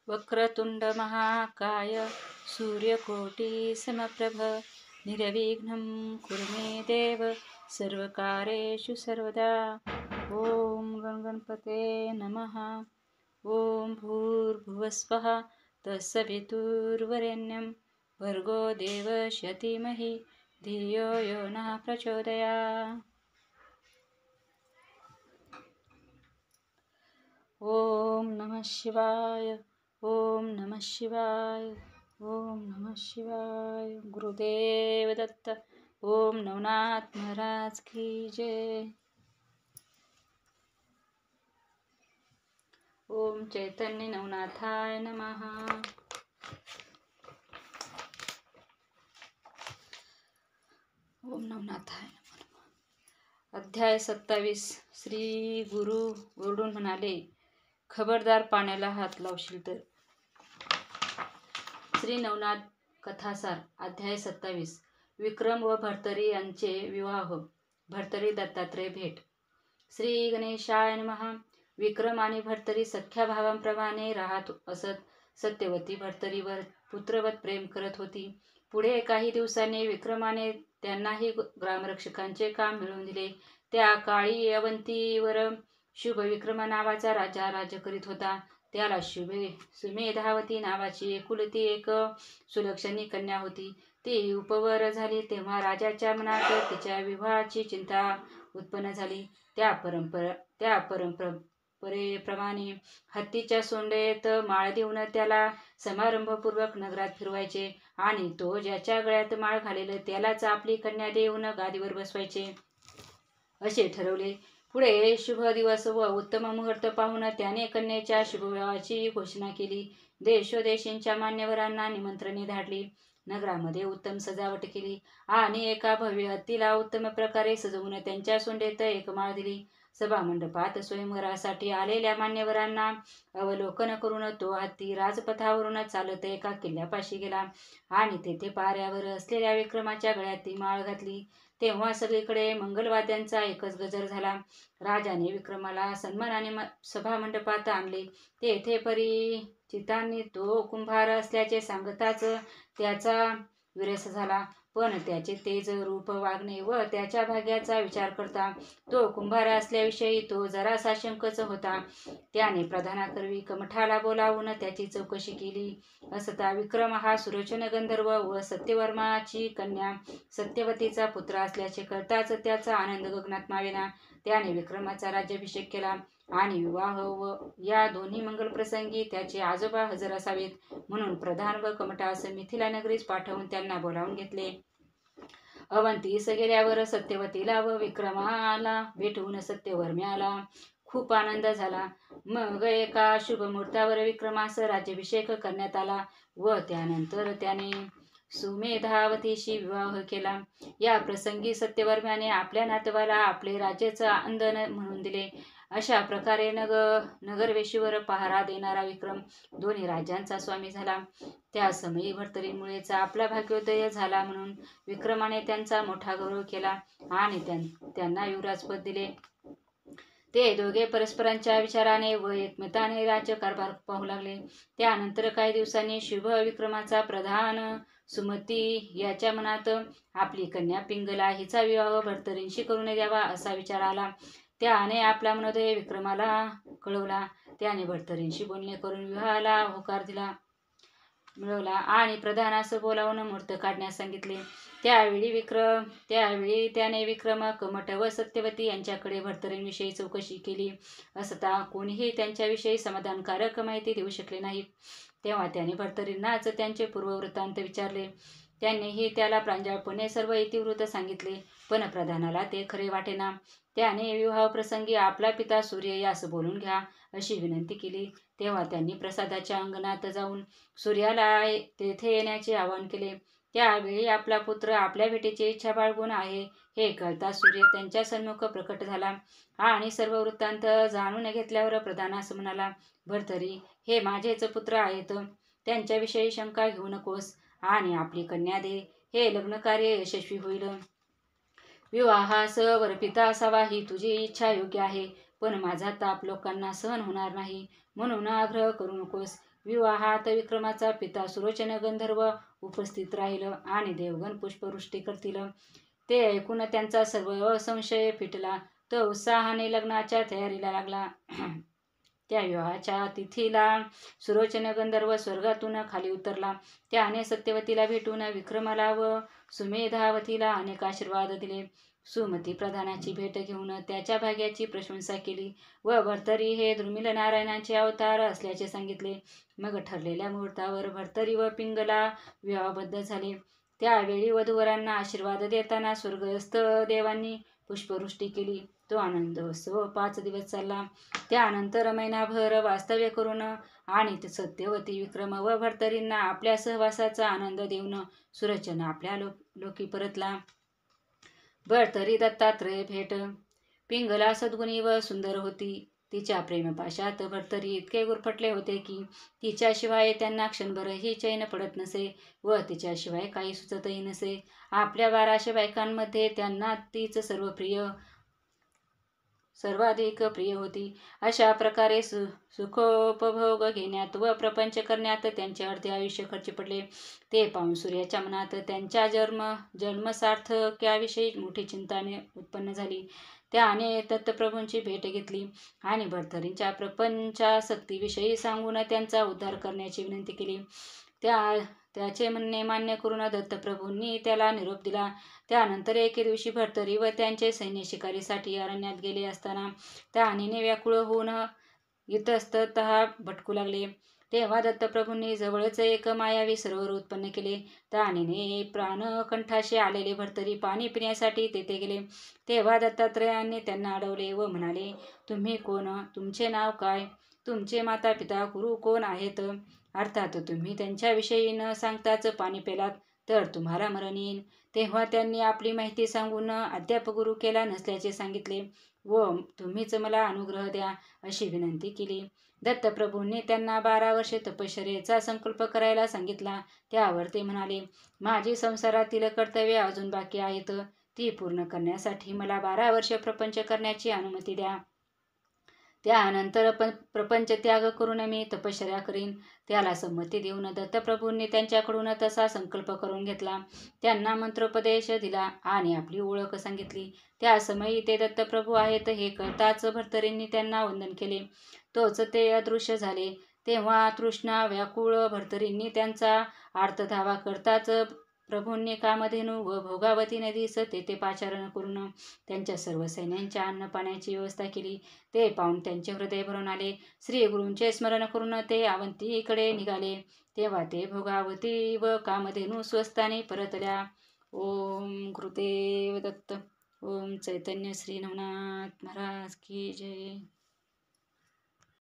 वक्रतुंड महाकाय सूर्यकोटि समप्रभ निर्विघ्नं कुरु मे देव सर्वकार्येषु सर्वदा। ओम गणपते नमः। ओम भूर्भुवस्वः तत्सवितुर्वरेण्यं भर्गो देवस्य धीमहि धियो यो नः प्रचोदयात्। ओम नमः शिवाय। ओम नमः शिवाय। ओम नमः शिवाय। गुरुदेव दत्त। ओम नवनाथ महाराज की जय। ओम चैतन्य नवनाथाय नमः। ओम नवनाथाय नमः। अध्याय 27। श्री गुरु ओरडून म्हणाले, खबरदार पाण्याला हात लावशील तर. श्री नवनाथ कथासार अध्याय 27। विक्रम व भर्तरी यांचे विवाह. भर्तरी दत्तात्रय भेट. श्री गणेशाय नमः. विक्रम आणि भर्तरी सख्या भावांप्रमाणे राहत असत. सत्यवती भर्तरीवर पुत्रवत प्रेम करत होती. पुढे काही दिवसांनी विक्रमाने त्यांनाही ग्रामरक्षकांचे काम मिळवून दिले. त्या काळी अवंतीवर शुभ विक्रम नावाचा राजा राज्य करीत होता. त्याला सुमेधावती नावाची एकुलती एक सुलक्षणी कन्या होती. ती उपवर झाली तेव्हा राजाच्या मनात तिच्या विवाहाची चिंता उत्पन्न झाली. त्या परंपरेप्रमाणे हत्तीच्या सोंडेत माळ देऊन त्याला समारंभपूर्वक नगरात फिरवायचे आणि तो ज्याच्या गळ्यात माळ घालेल त्यालाच आपली कन्या देऊन गादीवर बसवायचे असे ठरवले. पुढे शुभ दिवस व उत्तम मुहूर्त पाहून त्याने कन्येच्या शुभविवाहाची घोषणा केली. देशोदेशींच्या मान्यवरांना निमंत्रणे धाडली. नगरामध्ये उत्तम सजावट केली आणि एका भव्य हत्तीला उत्तम प्रकारे सजवून त्यांच्या सोंडेत एक माळ दिली. सभामंडपात स्वयंवरासाठी आलेल्या मान्यवरांना अवलोकन करून तो हत्ती राजपथावरून चालत एका किल्ल्यापाशी गेला आणि तेथे पाऱ्यावर असलेल्या विक्रमाच्या गळ्यात ती माळ घातली. तेव्हा सगळीकडे मंगलवाद्यांचा एकच गजर झाला. राजाने विक्रमाला सन्मानाने सभामंडपात आणले. तेथे परिचितांनी तो कुंभार असल्याचे सांगताच त्याचा विरस झाला. पण त्याचे तेज, रूप, वागणे व त्याच्या भाग्याचा विचार करता तो कुंभार असल्याविषयी तो जरासा शंकच होता. त्याने प्रधानाकरवी कमठाला बोलावून त्याची चौकशी केली असता विक्रम हा सुलोचन गंधर्व व सत्यवर्माची कन्या सत्यवतीचा पुत्र असल्याचे कळताच त्याचा आनंद गगनात मावेना. त्याने विक्रमाचा राज्याभिषेक केला आणि विवाह व या दोन्ही मंगल प्रसंगी त्याचे आजोबा हजर असावेत म्हणून प्रधान व कमठास मिथिला नगरीस पाठवून त्यांना बोलावून घेतले. अवंतीस गेल्यावर सत्यवतीला व विक्रमाला भेटून सत्यवर्म्याला खूप आनंद झाला. मग एका शुभ मुहूर्तावर विक्रमास राज्याभिषेक करण्यात आला व त्यानंतर त्याने सुमेधावतीशी विवाह केला. या प्रसंगी सत्यवर्म्याने आपल्या नातवाला आपले राज्याच अंदन म्हणून दिले. अशा प्रकारे नगरवेशीवर पहारा देणारा विक्रम दोन्ही राज्यांचा स्वामी झाला. त्या समयी भर्तरीमुळेच आपला भाग्योदय झाला म्हणून विक्रमाने त्यांचा मोठा गौरव केला आणि त्यांना युवराजपद दिले. ते दोघे परस्परांच्या विचाराने व एकमताने राज्यकारभार पाहू लागले. त्यानंतर काही दिवसांनी शुभ विक्रमाचा प्रधान सुमती याच्या मनात आपली कन्या पिंगला हिचा विवाह भर्तरींशी करून द्यावा असा विचार आला. त्याने आपला मनोदय विक्रमाला कळवला. त्याने भर्तरींशी बोलणे करून विवाहाला होकार मिळवला आणि प्रधानास बोलावून मुहूर्त काढण्यास सांगितले. त्यावेळी त्याने विक्रम, कमठ व सत्यवती यांच्याकडे भर्तरींविषयी चौकशी केली असता कोणीही त्यांच्याविषयी समाधानकारक माहिती देऊ शकले नाहीत. तेव्हा त्याने भर्तरींनाच त्यांचे पूर्ववृत्तांत विचारले. त्यांनीही त्याला प्रांजळपणे सर्व इतिवृत्त सांगितले, पण प्रधानाला ते खरे वाटेना. त्याने विवाहप्रसंगी आपला पिता सूर्य यास बोलून घ्या अशी विनंती केली. तेव्हा त्यांनी प्रसादाच्या अंगणात जाऊन सूर्याला तेथे येण्याचे आवाहन केले. त्यावेळी आपला पुत्र आपल्या भेटीची इच्छा बाळगून आहे हे कळता सूर्य त्यांच्या सन्मुख प्रकट झाला आणि सर्व वृत्तांत जाणून घेतल्यावर प्रधानास म्हणाला, भर्तरी हे माझेच पुत्र आहेत. त्यांच्याविषयी शंका घेऊ नकोस आणि आपली कन्या दे. हे लग्नकार्य यशस्वी होईल. विवाहास वरपिता असावा ही तुझी इच्छा योग्य आहे, पण माझा ताप लोकांना सहन होणार नाही. म्हणून आग्रह करू नकोस. विवाहात विक्रमाचा पिता सुलोचन गंधर्व उपस्थित राहील आणि देवगण पुष्पवृष्टी करतील. ते ऐकून त्यांचा सर्व संशय फिटला. तो उत्साहाने लग्नाच्या तयारीला लागला. त्या विवाहाच्या तिथीला सुलोचन गंधर्व स्वर्गातून खाली उतरला. त्याने सत्यवतीला भेटून विक्रमाला व सुमेधावतीला अनेक आशीर्वाद दिले. सुमती प्रधानाची भेट घेऊन त्याच्या भाग्याची प्रशंसा केली व भर्तरी हे दुर्मिळ नारायणाचे अवतार असल्याचे सांगितले. मग ठरलेल्या मुहूर्तावर भर्तरी व पिंगला विवाहबद्ध झाले. त्यावेळी वधूवरांना आशीर्वाद देताना स्वर्गस्थ देवांनी पुष्पवृष्टी केली. तो आनंदोत्सव 5 दिवस चालला. त्यानंतर महिनाभर वास्तव्य करून आणि सत्यवती विक्रम व भर्तरींना आपल्या सहवासाचा आनंद देऊन सुलोचन आपल्या लोकी परतला. भर्तरी दत्तात्रय भेट. पिंगला सद्गुणी व सुंदर होती. तिच्या प्रेमपाशात भर्तरी इतके गुरफटले होते की तिच्याशिवाय त्यांना क्षणभरही चैन पडत नसे व तिच्याशिवाय काही सुचतही नसे. आपल्या 1200 बायकांमध्ये त्यांना तीच सर्वाधिक प्रिय होती. अशा प्रकारे सुखोपभोग घेण्यात व प्रपंच करण्यात त्यांचे अर्धे आयुष्य खर्ची पडले. ते पाहून सूर्याच्या मनात त्यांच्या जन्मसार्थक्याविषयी मोठी चिंता उत्पन्न झाली. त्याने दत्तप्रभूंची भेट घेतली आणि भर्तरींच्या प्रपंचासक्तीविषयी सांगून त्यांचा उद्धार करण्याची विनंती केली. त्याचे म्हणणे मान्य करून दत्तप्रभूंनी त्याला निरोप दिला. त्यानंतर एके दिवशी भर्तरी व त्यांचे सैन्य शिकारीसाठी अरण्यात गेले असताना त्याने व्याकुळ होऊन इतस्ततः भटकू लागले. तेव्हा दत्तप्रभूंनी जवळच एक मायावी सरोवर उत्पन्न केले. त्याने प्राणकंठाशी आलेले भर्तरी पाणी पिण्यासाठी तेथे गेले. तेव्हा दत्तात्रयांनी त्यांना अडवले व म्हणाले, तुम्ही कोण? तुमचे नाव काय? तुमचे माता पिता गुरु कोण आहेत? अर्थात तुम्ही त्यांच्याविषयी न सांगताच पाणी पेलात तर तुम्हाला मरण येईल. तेव्हा त्यांनी आपली माहिती सांगून अद्याप गुरु केला नसल्याचे सांगितले व तुम्हीच मला अनुग्रह द्या अशी विनंती केली. दत्तप्रभूंनी त्यांना 12 वर्षे तपश्चर्येचा संकल्प करायला सांगितला. त्यावर ते म्हणाले, माझी संसारातील कर्तव्ये अजून बाकी आहेत. ती पूर्ण करण्यासाठी मला 12 वर्षे प्रपंच करण्याची अनुमती द्या. त्यानंतर प्रपंच त्याग करून मी तपश्चर्या करीन. त्याला संमती देऊन दत्तप्रभूंनी त्यांच्याकडून तसा संकल्प करून घेतला. त्यांना मंत्रोपदेश दिला आणि आपली ओळख सांगितली. त्या समयी ते दत्तप्रभू आहेत हे कळताच भर्तरींनी त्यांना वंदन केले. तोच ते अदृश्य झाले. तेव्हा तृष्णा व्याकुळ भर्तरींनी त्यांचा आर्तधावा करताच प्रभूंनी कामधेनू व भोगावती नदीस तेथे पाचारण करून त्यांच्या सर्व सैन्यांच्या अन्नपाण्याची व्यवस्था केली. ते पाहून त्यांचे हृदय भरून आले. श्री गुरूंचे स्मरण करून ते अवंतीकडे निघाले. तेव्हा ते भोगावती व कामधेनू स्वस्थानी परतल्या. ओम गुरुदेव दत्त. ओम चैतन्य श्री नवनाथ महाराज की जय.